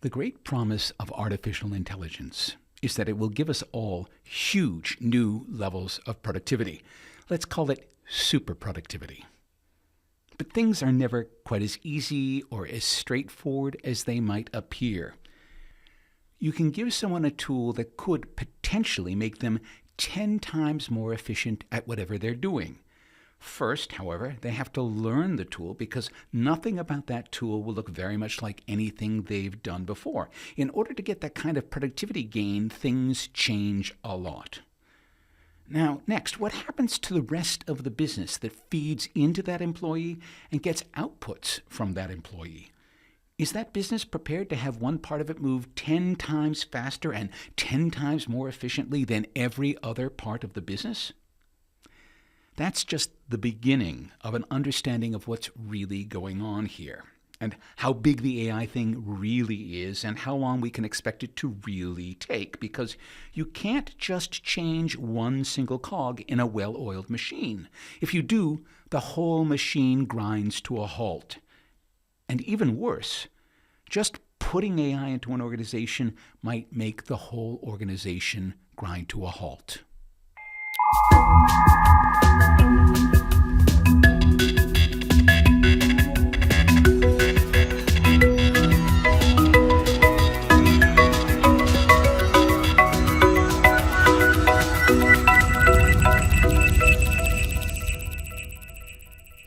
The great promise of artificial intelligence is that it will give us all huge new levels of productivity. Let's call it superproductivity. But things are never quite as easy or as straightforward as they might appear. You can give someone a tool that could potentially make them 10 times more efficient at whatever they're doing. First, however, they have to learn the tool because nothing about that tool will look very much like anything they've done before. In order to get that kind of productivity gain, things change a lot. Now, next, what happens to the rest of the business that feeds into that employee and gets outputs from that employee? Is that business prepared to have one part of it move 10 times faster and 10 times more efficiently than every other part of the business? That's just the beginning of an understanding of what's really going on here, and how big the AI thing really is, and how long we can expect it to really take, because you can't just change one single cog in a well-oiled machine. If you do, the whole machine grinds to a halt. And even worse, just putting AI into an organization might make the whole organization grind to a halt.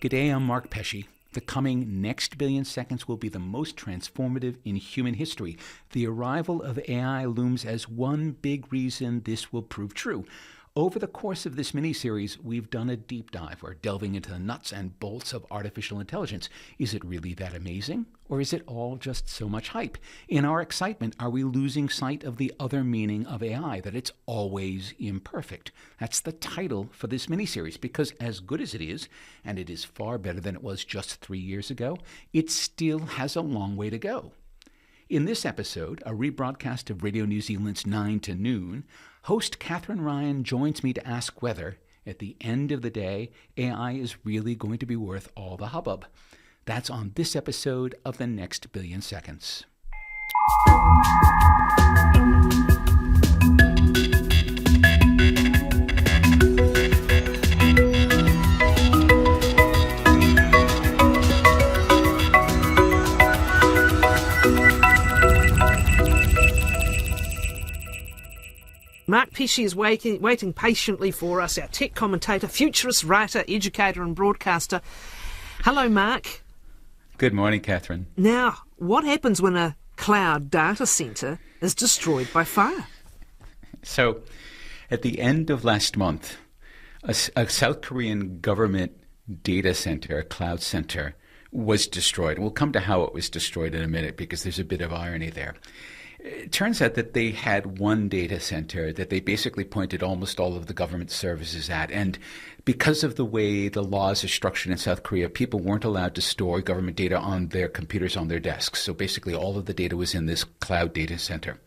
G'day, I'm Mark Pesce. The coming next billion seconds will be the most transformative in human history. The arrival of AI looms as one big reason this will prove true. Over the course of this mini-series, we've done a deep dive. We're delving into the nuts and bolts of artificial intelligence. Is it really that amazing? Or is it all just so much hype? In our excitement, are we losing sight of the other meaning of AI, that it's always imperfect? That's the title for this mini-series, because as good as it is, and it is far better than it was just 3 years ago, it still has a long way to go. In this episode, a rebroadcast of Radio New Zealand's 9 to Noon, host Kathryn Ryan joins me to ask whether, at the end of the day, AI is really going to be worth all the hubbub. That's on this episode of The Next Billion Seconds. Mark Pesce is waiting patiently for us, our tech commentator, futurist writer, educator and broadcaster. Hello, Mark. Good morning, Kathryn. Now, what happens when a cloud data centre is destroyed by fire? So, at the end of last month, a South Korean government data center, a cloud center, was destroyed. We'll come to how it was destroyed in a minute because there's a bit of irony there. It turns out that they had one data center that they basically pointed almost all of the government services at. And because of the way the laws are structured in South Korea, people weren't allowed to store government data on their computers on their desks. So basically all of the data was in this cloud data center.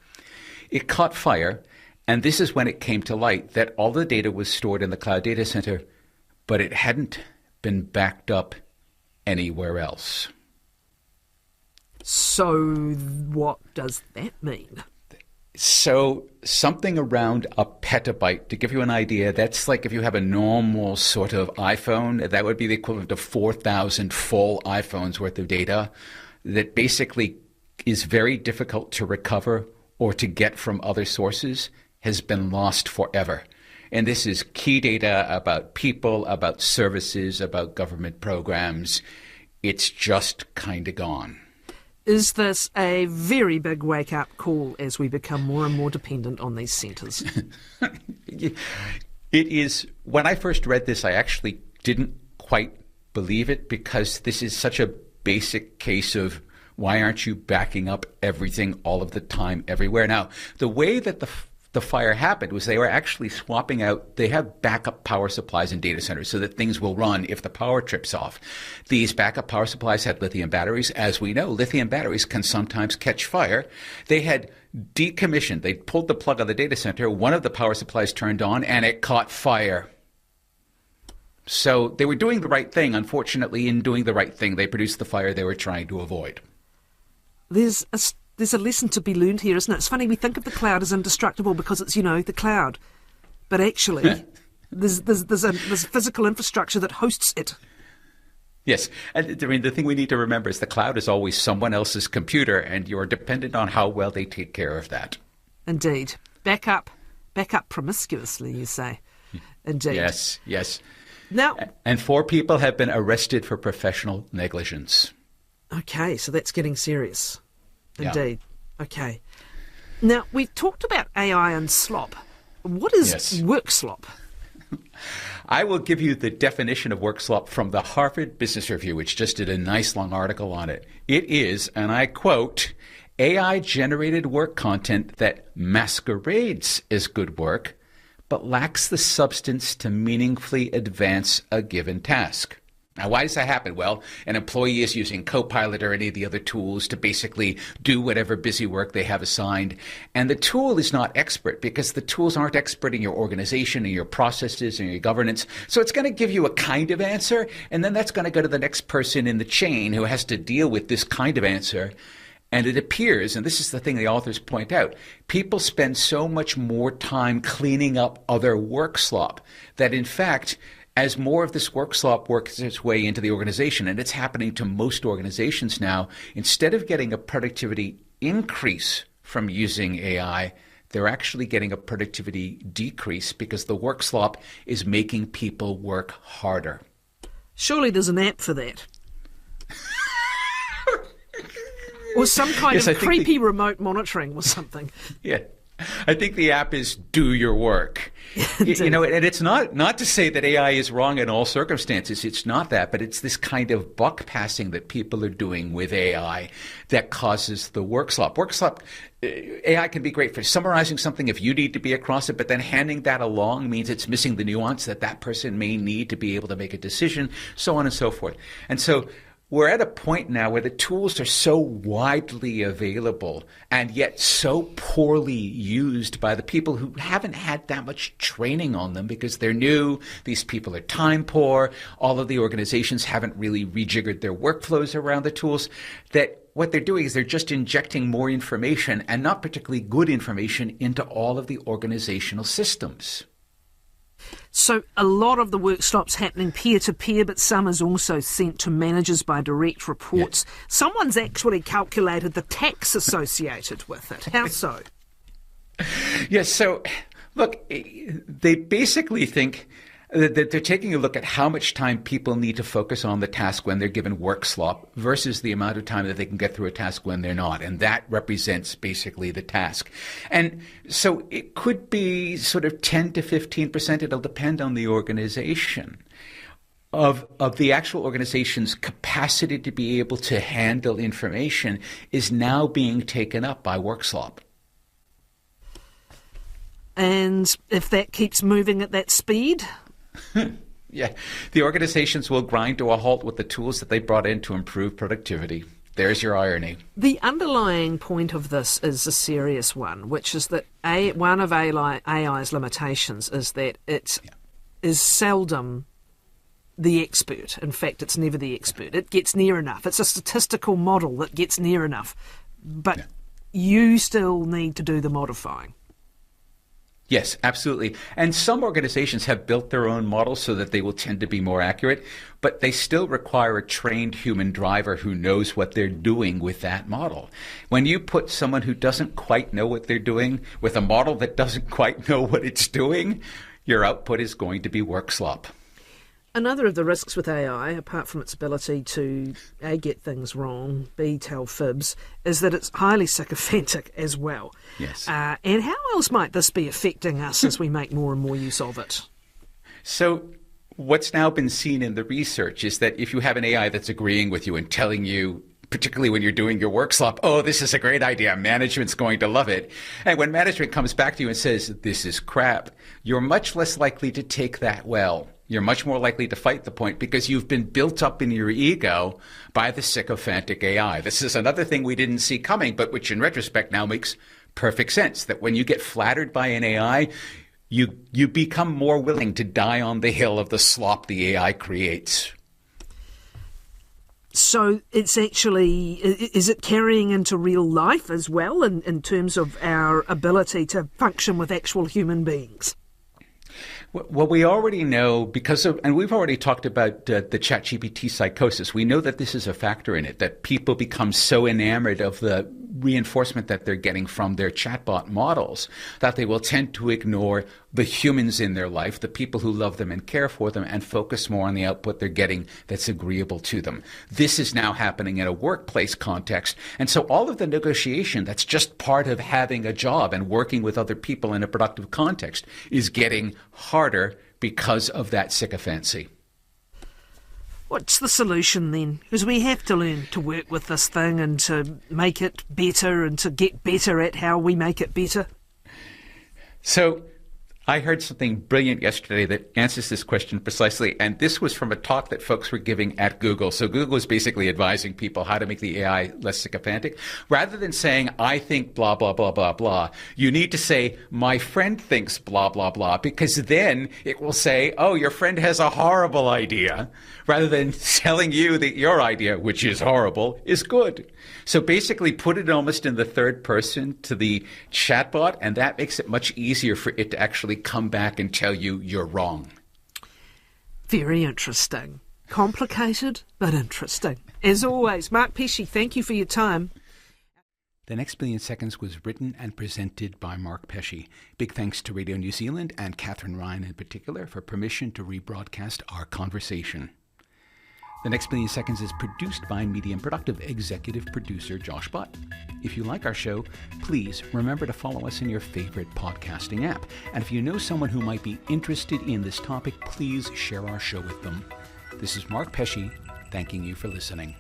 It caught fire, and this is when it came to light that all the data was stored in the cloud data center, but it hadn't been backed up anywhere else. So what does that mean? So something around a petabyte. To give you an idea, that's like if you have a normal sort of iPhone, that would be the equivalent of 4,000 full iPhones worth of data that basically is very difficult to recover or to get from other sources, has been lost forever. And this is key data about people, about services, about government programs. It's just kind of gone. Is this a very big wake-up call as we become more and more dependent on these centres? It is. When I first read this, I actually didn't quite believe it because this is such a basic case of why aren't you backing up everything all of the time everywhere? Now, the way that the fire happened was they were actually swapping out, they have backup power supplies in data centers so that things will run if the power trips off. These backup power supplies had lithium batteries. As we know, lithium batteries can sometimes catch fire. They had decommissioned, they pulled the plug on the data center, one of the power supplies turned on and it caught fire. So they were doing the right thing. Unfortunately, in doing the right thing, they produced the fire they were trying to avoid. There's a there's a lesson to be learned here, isn't it? It's funny, we think of the cloud as indestructible because it's, the cloud. But actually, there's a physical infrastructure that hosts it. Yes. And I mean, the thing we need to remember is the cloud is always someone else's computer, and you're dependent on how well they take care of that. Indeed. Back up promiscuously, you say. Indeed. Yes. Now, and 4 people have been arrested for professional negligence. Okay, so that's getting serious. Indeed. Yeah. Okay. Now, we've talked about AI and slop. What is work slop? I will give you the definition of work slop from the Harvard Business Review, which just did a nice long article on it. It is, and I quote, AI-generated work content that masquerades as good work, but lacks the substance to meaningfully advance a given task. Now, why does that happen? Well, an employee is using Copilot or any of the other tools to basically do whatever busy work they have assigned. And the tool is not expert because the tools aren't expert in your organization and your processes and your governance. So it's going to give you a kind of answer, and then that's going to go to the next person in the chain who has to deal with this kind of answer. And it appears, and this is the thing the authors point out, people spend so much more time cleaning up other work slop that, in fact, as more of this work slop works its way into the organization, and it's happening to most organizations now, instead of getting a productivity increase from using AI, they're actually getting a productivity decrease because the work slop is making people work harder. Surely there's an app for that. Or some kind of creepy remote monitoring or something. Yeah. I think the app is do your work. And it's not to say that AI is wrong in all circumstances. It's not that, but it's this kind of buck passing that people are doing with AI that causes the work slop. Work slop, AI can be great for summarizing something if you need to be across it, but then handing that along means it's missing the nuance that person may need to be able to make a decision, so on and so forth. And so we're at a point now where the tools are so widely available and yet so poorly used by the people who haven't had that much training on them because they're new. These people are time poor. All of the organizations haven't really rejiggered their workflows around the tools. That what they're doing is they're just injecting more information and not particularly good information into all of the organizational systems. So a lot of the work slop's happening peer-to-peer, but some is also sent to managers by direct reports. Yeah. Someone's actually calculated the tax associated with it. How so? Yes, so look, they basically think that they're taking a look at how much time people need to focus on the task when they're given work slop versus the amount of time that they can get through a task when they're not. And that represents basically the task. And so it could be sort of 10 to 15%. It'll depend on the organization of the actual organization's capacity to be able to handle information is now being taken up by work slop. And if that keeps moving at that speed? Yeah, the organizations will grind to a halt with the tools that they brought in to improve productivity. There's your irony. The underlying point of this is a serious one, which is that one of AI's limitations is that it is seldom the expert. In fact, it's never the expert. It gets near enough. It's a statistical model that gets near enough. But you still need to do the modifying. Yes, absolutely. And some organizations have built their own models so that they will tend to be more accurate, but they still require a trained human driver who knows what they're doing with that model. When you put someone who doesn't quite know what they're doing with a model that doesn't quite know what it's doing, your output is going to be work slop. Another of the risks with AI, apart from its ability to A, get things wrong, B, tell fibs, is that it's highly sycophantic as well. Yes. And how else might this be affecting us as we make more and more use of it? So what's now been seen in the research is that if you have an AI that's agreeing with you and telling you, particularly when you're doing your work slop, oh, this is a great idea, management's going to love it. And when management comes back to you and says, this is crap, you're much less likely to take that well. You're much more likely to fight the point because you've been built up in your ego by the sycophantic AI. This is another thing we didn't see coming, but which in retrospect now makes perfect sense, that when you get flattered by an AI, you become more willing to die on the hill of the slop the AI creates. So it's actually, is it carrying into real life as well in terms of our ability to function with actual human beings? Well, we already know and we've already talked about the ChatGPT psychosis. We know that this is a factor in it, that people become so enamored of the reinforcement that they're getting from their chatbot models that they will tend to ignore the humans in their life, the people who love them and care for them, and focus more on the output they're getting that's agreeable to them. This is now happening in a workplace context. And so all of the negotiation that's just part of having a job and working with other people in a productive context is getting harder because of that sycophancy. What's the solution then? Because we have to learn to work with this thing and to make it better and to get better at how we make it better. So I heard something brilliant yesterday that answers this question precisely, and this was from a talk that folks were giving at Google. So Google is basically advising people how to make the AI less sycophantic. Rather than saying, I think blah, blah, blah, blah, blah, you need to say, my friend thinks blah, blah, blah, because then it will say, oh, your friend has a horrible idea, rather than telling you that your idea, which is horrible, is good. So basically put it almost in the third person to the chatbot, and that makes it much easier for it to actually come back and tell you you're wrong. Very interesting. Complicated, but interesting. As always, Mark Pesce, thank you for your time. The Next Billion Seconds was written and presented by Mark Pesce. Big thanks to Radio New Zealand and Kathryn Ryan in particular for permission to rebroadcast our conversation. The Next Billion Seconds is produced by Medium Productive executive producer Josh Butt. If you like our show, please remember to follow us in your favorite podcasting app. And if you know someone who might be interested in this topic, please share our show with them. This is Mark Pesce, thanking you for listening.